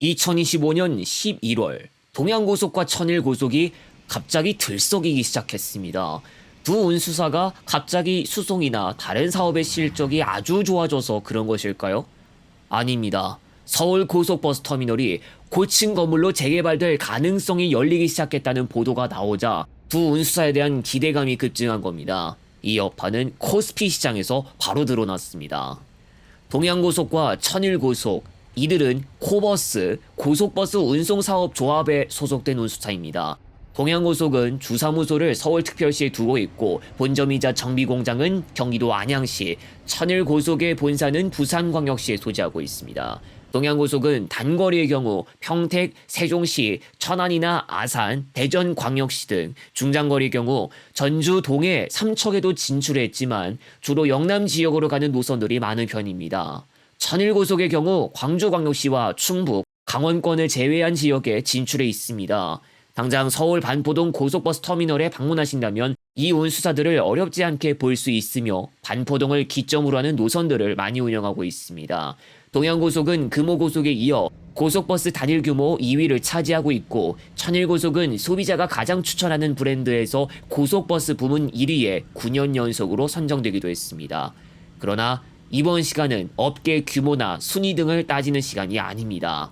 2025년 11월 동양고속과 천일고속이 갑자기 들썩이기 시작했습니다. 두 운수사가 갑자기 수송이나 다른 사업의 실적이 아주 좋아져서 그런 것일까요? 아닙니다. 서울 고속버스터미널이 고층 건물로 재개발될 가능성이 열리기 시작했다는 보도가 나오자 두 운수사에 대한 기대감이 급증한 겁니다. 이 여파는 코스피 시장에서 바로 드러났습니다. 동양고속과 천일고속, 이들은 코버스, 고속버스 운송사업 조합에 소속된 운수사입니다. 동양고속은 주사무소를 서울특별시에 두고 있고 본점이자 정비공장은 경기도 안양시, 천일고속의 본사는 부산광역시에 소재하고 있습니다. 동양고속은 단거리의 경우 평택, 세종시, 천안이나 아산, 대전광역시 등 중장거리의 경우 전주, 동해, 삼척에도 진출했지만 주로 영남 지역으로 가는 노선들이 많은 편입니다. 천일고속의 경우 광주광역시와 충북, 강원권을 제외한 지역에 진출해 있습니다. 당장 서울 반포동 고속버스 터미널에 방문하신다면 이 운수사들을 어렵지 않게 볼 수 있으며 반포동을 기점으로 하는 노선들을 많이 운영하고 있습니다. 동양고속은 금호고속에 이어 고속버스 단일 규모 2위를 차지하고 있고 천일고속은 소비자가 가장 추천하는 브랜드에서 고속버스 부문 1위에 9년 연속으로 선정되기도 했습니다. 그러나 이번 시간은 업계 규모나 순위 등을 따지는 시간이 아닙니다.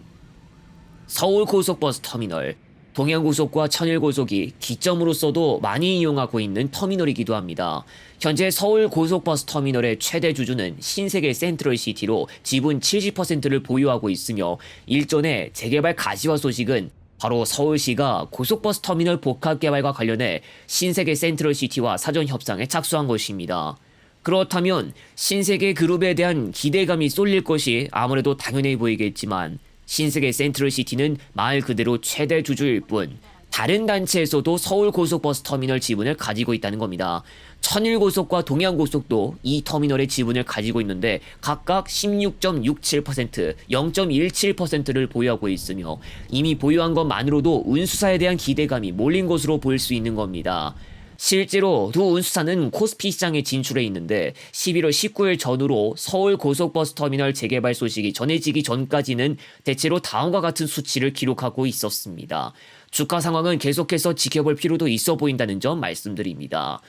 서울 고속버스 터미널, 동양고속과 천일고속이 기점으로서도 많이 이용하고 있는 터미널이기도 합니다. 현재 서울 고속버스 터미널의 최대 주주는 신세계 센트럴시티로 지분 70%를 보유하고 있으며 일전에 재개발 가시화 소식은 바로 서울시가 고속버스 터미널 복합 개발과 관련해 신세계 센트럴시티와 사전 협상에 착수한 것입니다. 그렇다면 신세계 그룹에 대한 기대감이 쏠릴 것이 아무래도 당연해 보이겠지만 신세계 센트럴시티는 말 그대로 최대 주주일 뿐 다른 단체에서도 서울 고속버스 터미널 지분을 가지고 있다는 겁니다. 천일고속과 동양고속도 이 터미널의 지분을 가지고 있는데 각각 16.67%, 0.17%를 보유하고 있으며 이미 보유한 것만으로도 운수사에 대한 기대감이 몰린 것으로 볼 수 있는 겁니다. 실제로 두 운수사는 코스피 시장에 진출해 있는데 11월 19일 전후로 서울 고속버스 터미널 재개발 소식이 전해지기 전까지는 대체로 다음과 같은 수치를 기록하고 있었습니다. 주가 상황은 계속해서 지켜볼 필요도 있어 보인다는 점 말씀드립니다.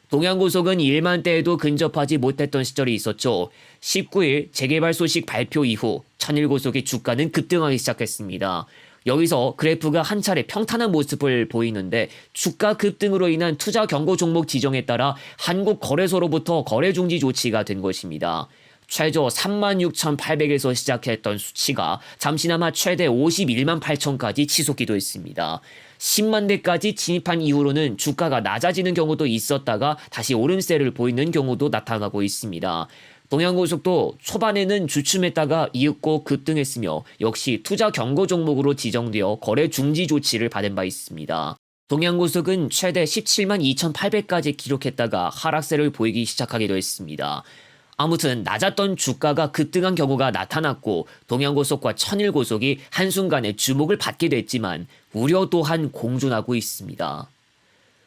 동양고속은 1만대에도 근접하지 못했던 시절이 있었죠. 19일 재개발 소식 발표 이후 천일고속의 주가는 급등하기 시작했습니다. 여기서 그래프가 한 차례 평탄한 모습을 보이는데 주가 급등으로 인한 투자 경고 종목 지정에 따라 한국거래소로부터 거래 중지 조치가 된 것입니다. 최저 36,800에서 시작했던 수치가 잠시나마 최대 51만 8천까지 치솟기도 했습니다. 10만 대까지 진입한 이후로는 주가가 낮아지는 경우도 있었다가 다시 오름세를 보이는 경우도 나타나고 있습니다. 동양고속도 초반에는 주춤했다가 이윽고 급등했으며 역시 투자 경고 종목으로 지정되어 거래 중지 조치를 받은 바 있습니다. 동양고속은 최대 17만 2,800까지 기록했다가 하락세를 보이기 시작하기도 했습니다. 아무튼 낮았던 주가가 급등한 경우가 나타났고 동양고속과 천일고속이 한순간에 주목을 받게 됐지만 우려 또한 공존하고 있습니다.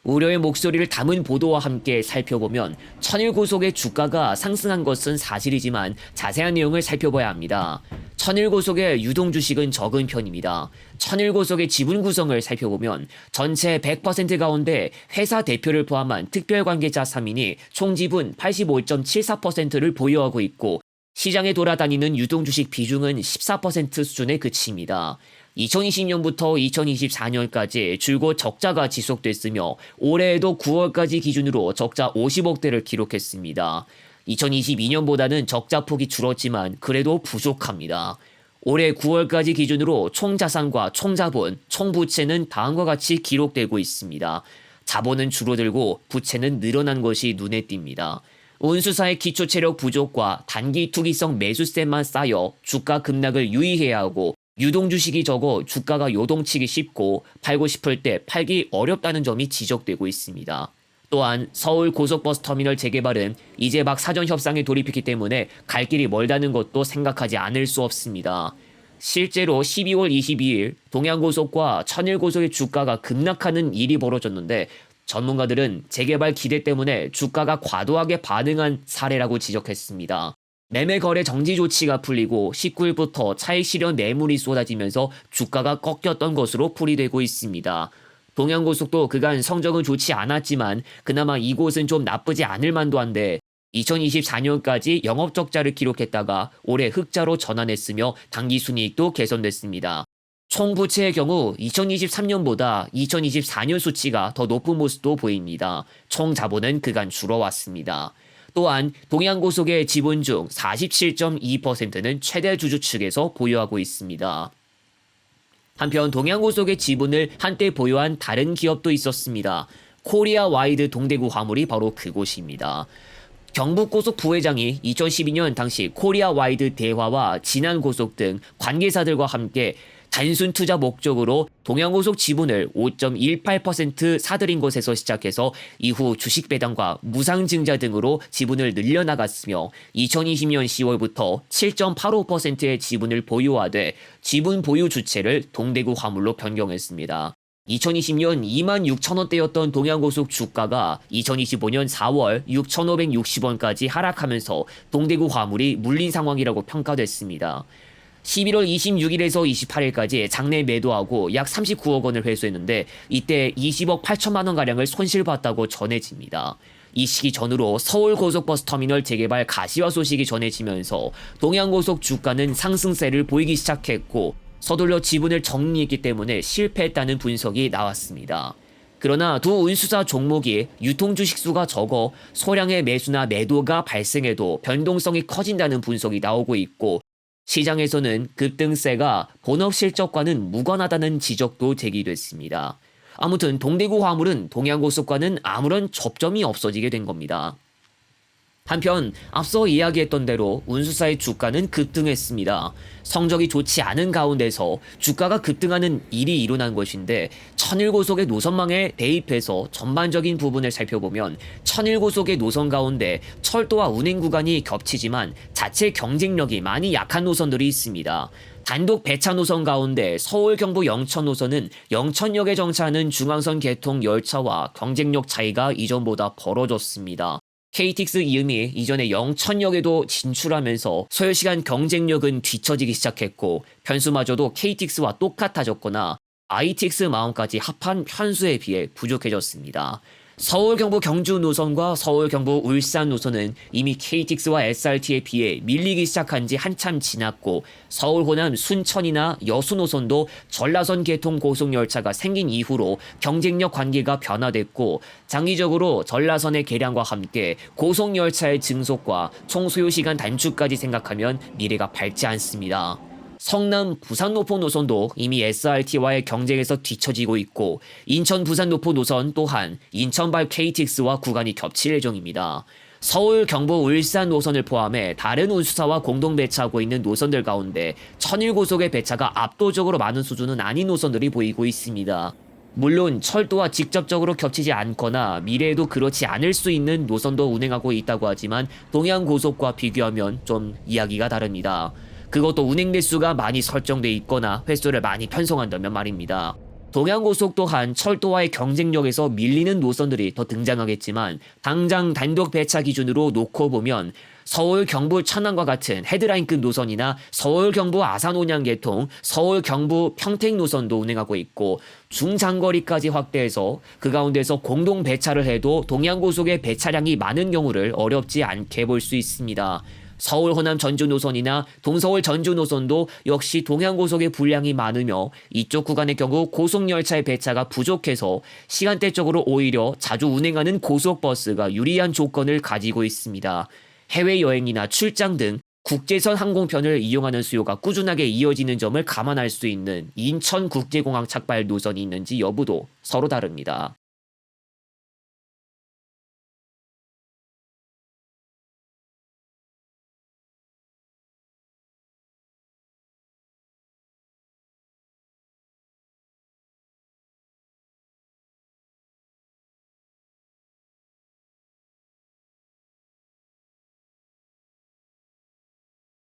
우려의 목소리를 담은 보도와 함께 살펴보면 천일고속의 주가가 상승한 것은 사실이지만 자세한 내용을 살펴봐야 합니다. 천일고속의 유동주식은 적은 편입니다. 천일고속의 지분 구성을 살펴보면 전체 100% 가운데 회사 대표를 포함한 특별관계자 3인이 총 지분 85.74%를 보유하고 있고 시장에 돌아다니는 유동주식 비중은 14% 수준에 그칩니다. 2020년부터 2024년까지 줄곧 적자가 지속됐으며 올해에도 9월까지 기준으로 적자 50억대를 기록했습니다. 2022년보다는 적자 폭이 줄었지만 그래도 부족합니다. 올해 9월까지 기준으로 총자산과 총자본, 총부채는 다음과 같이 기록되고 있습니다. 자본은 줄어들고 부채는 늘어난 것이 눈에 띕니다. 운수사의 기초체력 부족과 단기 투기성 매수세만 쌓여 주가 급락을 유의해야 하고 유동주식이 적어 주가가 요동치기 쉽고 팔고 싶을 때 팔기 어렵다는 점이 지적되고 있습니다. 또한 서울 고속버스 터미널 재개발은 이제 막 사전 협상에 돌입했기 때문에 갈 길이 멀다는 것도 생각하지 않을 수 없습니다. 실제로 12월 22일 동양고속과 천일고속의 주가가 급락하는 일이 벌어졌는데 전문가들은 재개발 기대 때문에 주가가 과도하게 반응한 사례라고 지적했습니다. 매매 거래 정지 조치가 풀리고 19일부터 차익 실현 매물이 쏟아지면서 주가가 꺾였던 것으로 풀이되고 있습니다. 동양고속도 그간 성적은 좋지 않았지만 그나마 이곳은 좀 나쁘지 않을 만도 한데 2024년까지 영업적자를 기록했다가 올해 흑자로 전환했으며 당기순이익도 개선됐습니다. 총 부채의 경우 2023년보다 2024년 수치가 더 높은 모습도 보입니다. 총 자본은 그간 줄어왔습니다. 또한 동양고속의 지분 중 47.2%는 최대 주주 측에서 보유하고 있습니다. 한편 동양고속의 지분을 한때 보유한 다른 기업도 있었습니다. 코리아 와이드 동대구 화물이 바로 그곳입니다. 경북고속 부회장이 2012년 당시 코리아 와이드 대화와 진안고속 등 관계사들과 함께 단순 투자 목적으로 동양고속 지분을 5.18% 사들인 것에서 시작해서 이후 주식 배당과 무상증자 등으로 지분을 늘려나갔으며 2020년 10월부터 7.85%의 지분을 보유하되 지분 보유 주체를 동대구 화물로 변경했습니다. 2020년 26,000원대였던 동양고속 주가가 2025년 4월 6,560원까지 하락하면서 동대구 화물이 물린 상황이라고 평가됐습니다. 11월 26일에서 28일까지 장내 매도하고 약 39억 원을 회수했는데 이때 20억 8천만 원가량을 손실봤다고 전해집니다. 이 시기 전후로 서울고속버스터미널 재개발 가시화 소식이 전해지면서 동양고속 주가는 상승세를 보이기 시작했고 서둘러 지분을 정리했기 때문에 실패했다는 분석이 나왔습니다. 그러나 두 운수사 종목이 유통주식 수가 적어 소량의 매수나 매도가 발생해도 변동성이 커진다는 분석이 나오고 있고 시장에서는 급등세가 본업 실적과는 무관하다는 지적도 제기됐습니다. 아무튼 동대구 화물은 동양고속과는 아무런 접점이 없어지게 된 겁니다. 한편 앞서 이야기했던 대로 운수사의 주가는 급등했습니다. 성적이 좋지 않은 가운데서 주가가 급등하는 일이 일어난 것인데 천일고속의 노선망에 대입해서 전반적인 부분을 살펴보면 천일고속의 노선 가운데 철도와 운행 구간이 겹치지만 자체 경쟁력이 많이 약한 노선들이 있습니다. 단독 배차 노선 가운데 서울 경부 영천 노선은 영천역에 정차하는 중앙선 개통 열차와 경쟁력 차이가 이전보다 벌어졌습니다. KTX 이음이 이전에 영천역에도 진출하면서 소요시간 경쟁력은 뒤처지기 시작했고 편수마저도 KTX와 똑같아졌거나 ITX 마운까지 합한 편수에 비해 부족해졌습니다. 서울 경부 경주 노선과 서울 경부 울산 노선은 이미 KTX와 SRT에 비해 밀리기 시작한 지 한참 지났고 서울 호남 순천이나 여수 노선도 전라선 개통 고속열차가 생긴 이후로 경쟁력 관계가 변화됐고 장기적으로 전라선의 개량과 함께 고속열차의 증속과 총 소요시간 단축까지 생각하면 미래가 밝지 않습니다. 성남 부산 노포 노선도 이미 SRT와의 경쟁에서 뒤처지고 있고 인천 부산 노포 노선 또한 인천발 KTX와 구간이 겹칠 예정입니다. 서울 경부 울산 노선을 포함해 다른 운수사와 공동 배차하고 있는 노선들 가운데 천일고속의 배차가 압도적으로 많은 수준은 아닌 노선들이 보이고 있습니다. 물론 철도와 직접적으로 겹치지 않거나 미래에도 그렇지 않을 수 있는 노선도 운행하고 있다고 하지만 동양고속과 비교하면 좀 이야기가 다릅니다. 그것도 운행 대수가 많이 설정돼 있거나 횟수를 많이 편성한다면 말입니다. 동양고속 또한 철도와의 경쟁력에서 밀리는 노선들이 더 등장하겠지만 당장 단독 배차 기준으로 놓고 보면 서울 경부 천안과 같은 헤드라인급 노선이나 서울 경부 아산 온양 개통, 서울 경부 평택 노선도 운행하고 있고 중장거리까지 확대해서 그 가운데서 공동 배차를 해도 동양고속의 배차량이 많은 경우를 어렵지 않게 볼 수 있습니다. 서울 호남 전주 노선이나 동서울 전주 노선도 역시 동양고속의 분량이 많으며 이쪽 구간의 경우 고속열차의 배차가 부족해서 시간대적으로 오히려 자주 운행하는 고속버스가 유리한 조건을 가지고 있습니다. 해외여행이나 출장 등 국제선 항공편을 이용하는 수요가 꾸준하게 이어지는 점을 감안할 수 있는 인천국제공항 착발 노선이 있는지 여부도 서로 다릅니다.